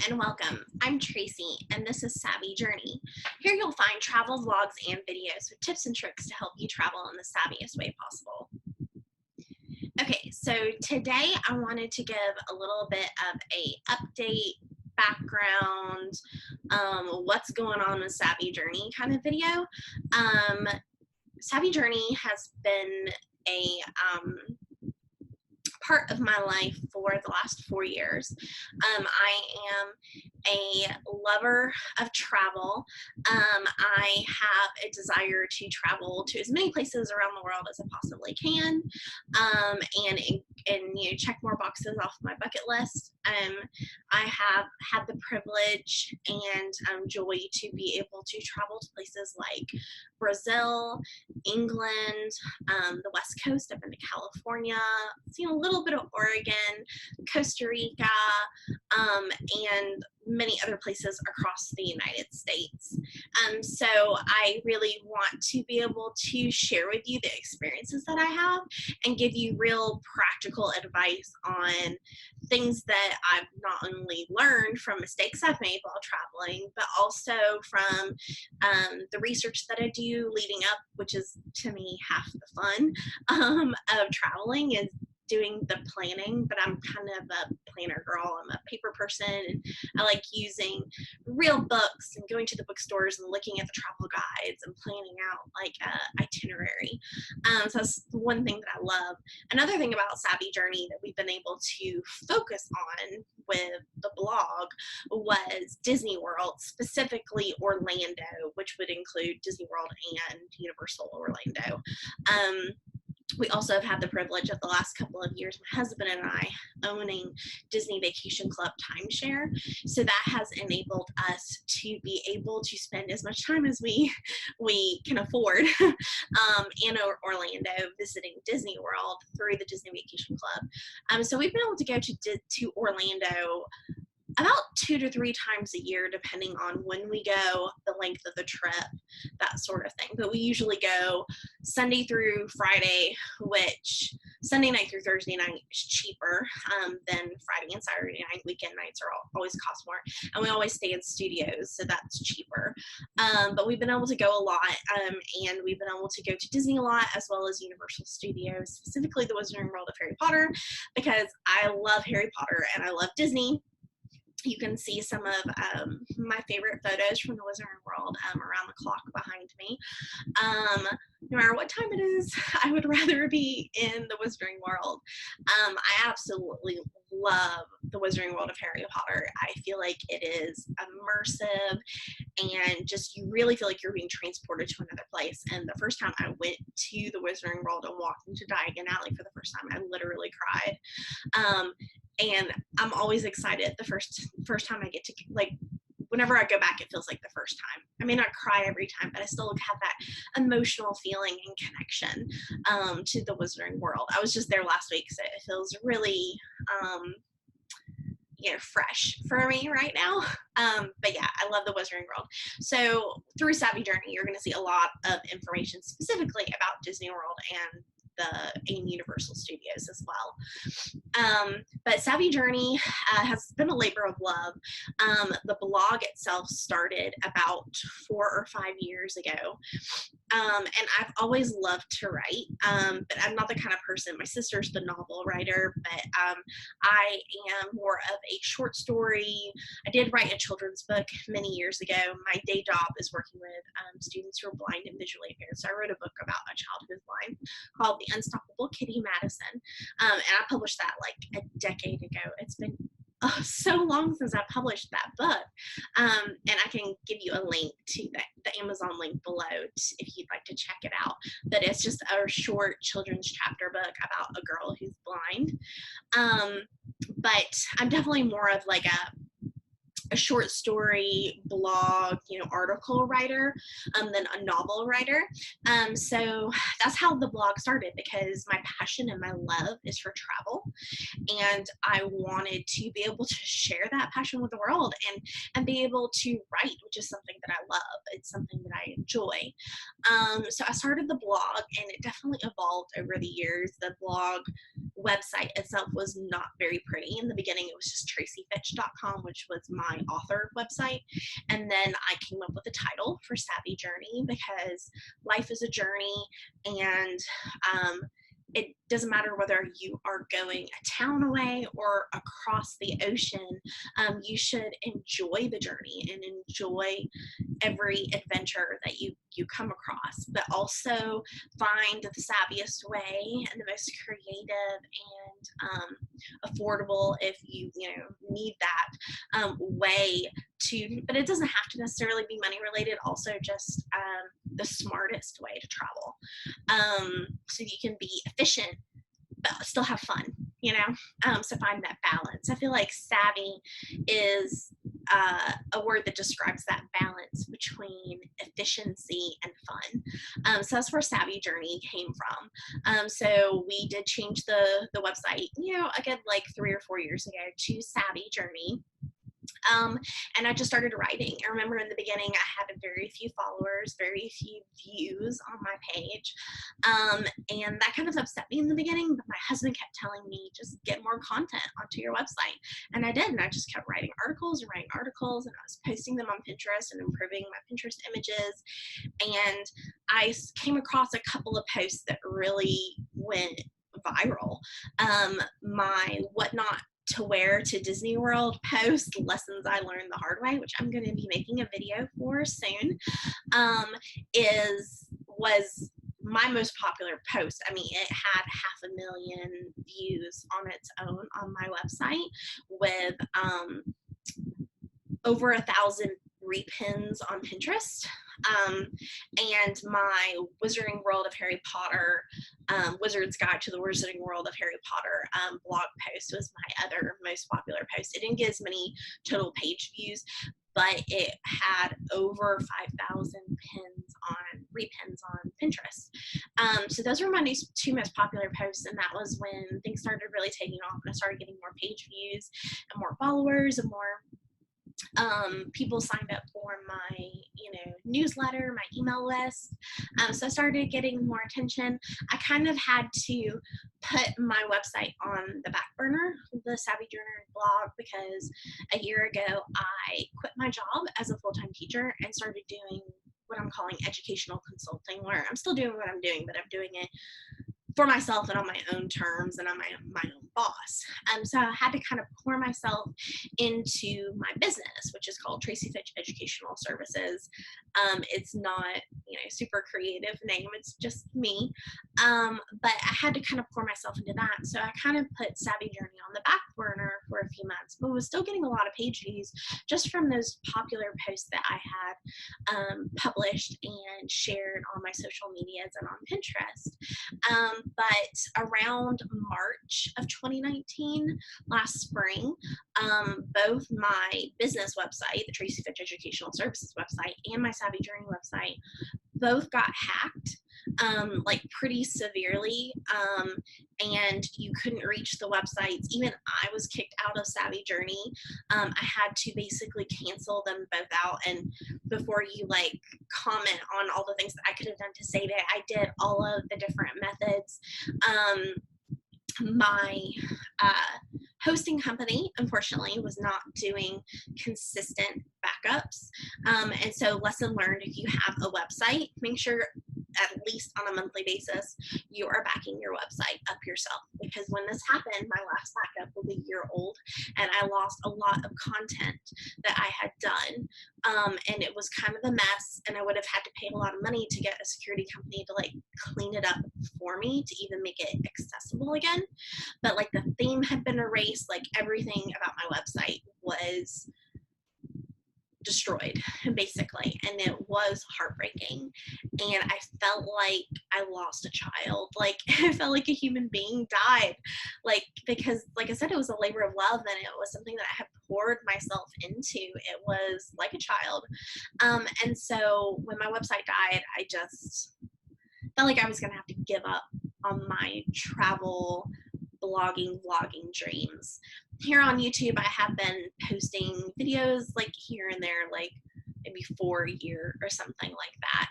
and welcome. I'm Tracy, and this is Savvy Journey. Here you'll find travel vlogs and videos with tips and tricks to help you travel in the savviest way possible. Okay, so today I wanted to give a little bit of a update, background, what's going on with Savvy Journey kind of video. Savvy Journey has been a part of my life for the last 4 years. I am a lover of travel. I have a desire to travel to as many places around the world as I possibly can, and check more boxes off my bucket list. I have had the privilege and joy to be able to travel to places like Brazil, England, the West Coast. I've been to California, seen a little bit of Oregon, Costa Rica, and many other places across the United States. So I really want to be able to share with you the experiences that I have and give you real practical advice on things that I've not only learned from mistakes I've made while traveling, but also from the research that I do leading up, which is to me half the fun of traveling, is doing the planning. But I'm kind of a planner girl. I'm a paper person, and I like using real books and going to the bookstores and looking at the travel guides and planning out like a itinerary. So that's one thing that I love. Another thing about Savvy Journey that we've been able to focus on with the blog was Disney World, specifically Orlando, which would include Disney World and Universal Orlando. We also have had the privilege of the last couple of years, my husband and I, owning Disney Vacation Club timeshare. So that has enabled us to be able to spend as much time as we can afford in Orlando visiting Disney World through the Disney Vacation Club. So we've been able to go to Orlando about 2 to 3 times a year, depending on when we go, the length of the trip, that sort of thing. But we usually go Sunday through Friday, which Sunday night through Thursday night is cheaper than Friday and Saturday night. Weekend nights always cost more, and we always stay in studios, so that's cheaper. But we've been able to go a lot, and we've been able to go to Disney a lot, as well as Universal Studios, specifically the Wizarding World of Harry Potter, because I love Harry Potter and I love Disney. You can see some of my favorite photos from the Wizarding World around the clock behind me. No matter what time it is, I would rather be in the Wizarding World. I absolutely love the Wizarding World of Harry Potter. I feel like it is immersive, and just you really feel like you're being transported to another place. And the first time I went to the Wizarding World and walked into Diagon Alley for the first time, I literally cried. And I'm always excited the first time I get to, like, whenever I go back, it feels like the first time. I may not cry every time, but I still have that emotional feeling and connection to the Wizarding World. I was just there last week, so it feels really fresh for me right now. But yeah, I love the Wizarding World. So through Savvy Journey, you're going to see a lot of information specifically about Disney World and Universal Studios as well. But Savvy Journey has been a labor of love. The blog itself started about 4 or 5 years ago. And I've always loved to write, but I'm not the kind of person. My sister's the novel writer, but I am more of a short story. I did write a children's book many years ago. My day job is working with students who are blind and visually impaired. So I wrote a book about a child who's blind called The Unstoppable Kitty Madison. And I published that like a decade ago. It's been so long since I published that book. And I can give you a link to the Amazon link below if you'd like to check it out. But it's just a short children's chapter book about a girl who's blind. But I'm definitely more of like a short story blog, article writer than a novel writer. So that's how the blog started, because my passion and my love is for travel, and I wanted to be able to share that passion with the world and be able to write, which is something that I love. It's something that I enjoy. So I started the blog, and it definitely evolved over the years. The blog website itself was not very pretty. In the beginning, it was just tracyfitch.com, which was my author website. And then I came up with a title for Savvy Journey because life is a journey, and it doesn't matter whether you are going a town away or across the ocean. You should enjoy the journey and enjoy every adventure that you come across, but also find the savviest way and the most creative and affordable, if you need that way to, but it doesn't have to necessarily be money related, also just the smartest way to travel, so you can be efficient but still have fun, so find that balance. I feel like savvy is a word that describes that balance between efficiency and fun. So that's where Savvy Journey came from. So we did change the website, again, like 3 or 4 years ago, to Savvy Journey. And I just started writing. I remember in the beginning, I had very few followers, very few views on my page. And that kind of upset me in the beginning, but my husband kept telling me, just get more content onto your website. And I did, and I just kept writing articles, and I was posting them on Pinterest and improving my Pinterest images. And I came across a couple of posts that really went viral. My What Not to Wear to Disney World post, Lessons I Learned the Hard Way, which I'm going to be making a video for soon, was my most popular post. I mean, it had 500,000 views on its own on my website, with over 1,000 repins on Pinterest. And my Wizarding World of Harry Potter, Wizard's Guide to the Wizarding World of Harry Potter blog post was my other most popular post. It didn't get as many total page views, but it had over 5,000 repins on Pinterest. So those were my two most popular posts, and that was when things started really taking off, and I started getting more page views and more followers and more people signed up for my newsletter, my email list. So I started getting more attention. I kind of had to put my website on the back burner, the Savvy Journey blog, because a year ago I quit my job as a full-time teacher and started doing what I'm calling educational consulting, where I'm still doing what I'm doing, but I'm doing it for myself and on my own terms and on my own boss. So I had to kind of pour myself into my business, which is called Tracy Fitch Educational Services. It's not, super creative name. It's just me. But I had to kind of pour myself into that. So I kind of put Savvy Journey on the back burner for a few months, but was still getting a lot of page views just from those popular posts that I had published and shared on my social medias and on Pinterest. But around March of 2019, last spring, both my business website, the Tracy Fitch Educational Services website, and my Savvy Journey website both got hacked, like pretty severely, and you couldn't reach the websites. Even I was kicked out of Savvy Journey. I had to basically cancel them both out, and before you comment on all the things that I could have done to save it, I did all of the different methods. My hosting company, unfortunately, was not doing consistent backups. And so lesson learned, if you have a website, make sure at least on a monthly basis, you are backing your website up yourself. Because when this happened, my last backup was a year old, and I lost a lot of content that I had done. And it was kind of a mess, and I would have had to pay a lot of money to get a security company to clean it up for me to even make it accessible again. But the theme had been erased, everything about my website was destroyed, basically, and it was heartbreaking, and I felt like I lost a child. I felt like a human being died, because I said, it was a labor of love, and it was something that I had poured myself into. It was like a child. And so when my website died, I just felt like I was gonna have to give up on my travel blogging, vlogging dreams. Here on YouTube, I have been posting videos here and there, maybe 4 year or something like that.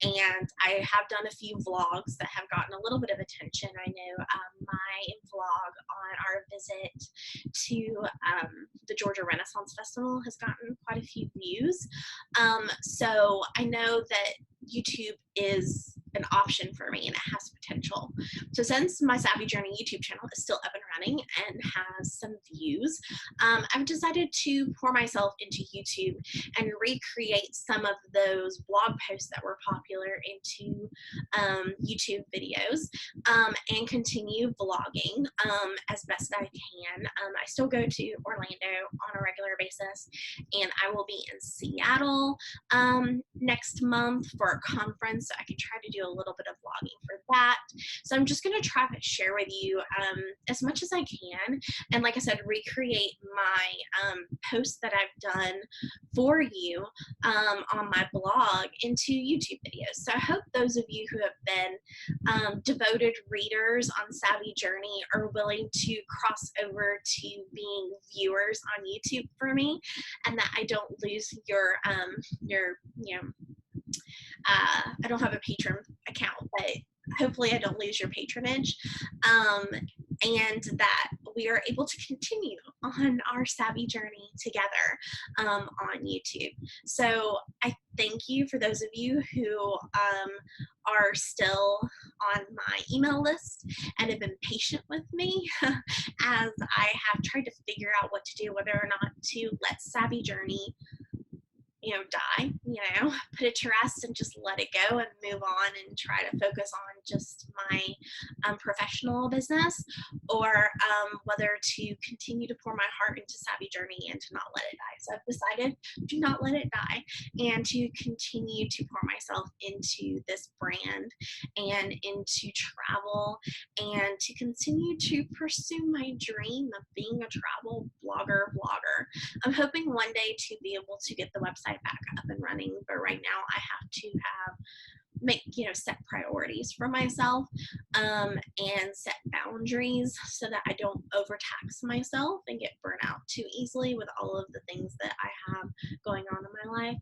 And I have done a few vlogs that have gotten a little bit of attention. I know my vlog on our visit to the Georgia Renaissance Festival has gotten quite a few views. So I know that YouTube is an option for me and it has potential. So since my Savvy Journey YouTube channel is still up and running and has some views, I've decided to pour myself into YouTube and recreate some of those blog posts that were popular into YouTube videos, and continue vlogging as best I can. I still go to Orlando on a regular basis, and I will be in Seattle next month for a conference, so I can try to do a little bit of vlogging for that. So I'm just going to try to share with you as much as I can, and like I said, recreate my posts that I've done for you on my blog into YouTube videos. So I hope those of you who have been devoted readers on Savvy Journey are willing to cross over to being viewers on YouTube for me, and that I don't lose your I don't have a Patreon account, but hopefully I don't lose your patronage, and that we are able to continue on our Savvy Journey together on YouTube. So I thank you for those of you who are still on my email list and have been patient with me as I have tried to figure out what to do, whether or not to let Savvy Journey die, put it to rest and just let it go and move on and try to focus on just my professional business, or whether to continue to pour my heart into Savvy Journey and to not let it die. So I've decided to not let it die and to continue to pour myself into this brand and into travel, and to continue to pursue my dream of being a travel vlogger. I'm hoping one day to be able to get the website back up and running, but right now I have to make set priorities for myself, and set boundaries so that I don't overtax myself and get burnt out too easily with all of the things that I have going on in my life.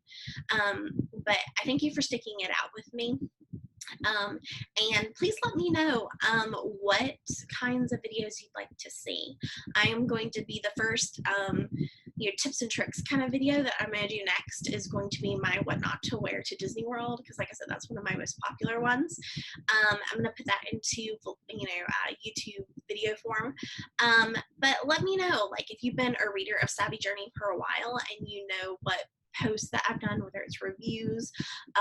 But I thank you for sticking it out with me. And please let me know what kinds of videos you'd like to see. I am going to be the first tips and tricks kind of video that I'm going to do next is going to be my what not to wear to Disney World, because like I said, that's one of my most popular ones. I'm going to put that into YouTube video form. But let me know, like, if you've been a reader of Savvy Journey for a while and you know what posts that I've done, whether it's reviews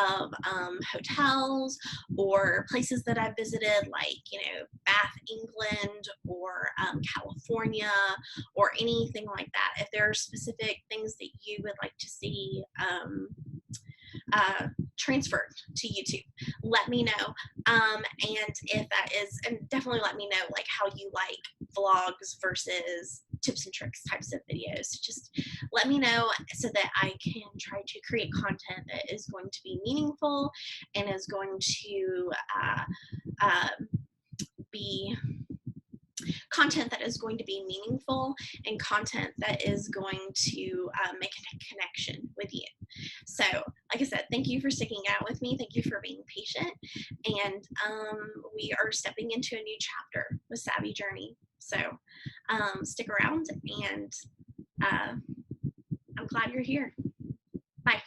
of hotels or places that I've visited, like Bath, England, or California, or anything like that. If there are specific things that you would like to see transferred to YouTube, let me know. And if that is, and definitely let me know like how you like vlogs versus tips and tricks types of videos. Just let me know so that I can try to create content that is going to be meaningful and is going to be content that is going to be meaningful and content that is going to make a connection with you. So, like I said, thank you for sticking out with me. Thank you for being patient. And we are stepping into a new chapter with Savvy Journey. So stick around, and I'm glad you're here. Bye.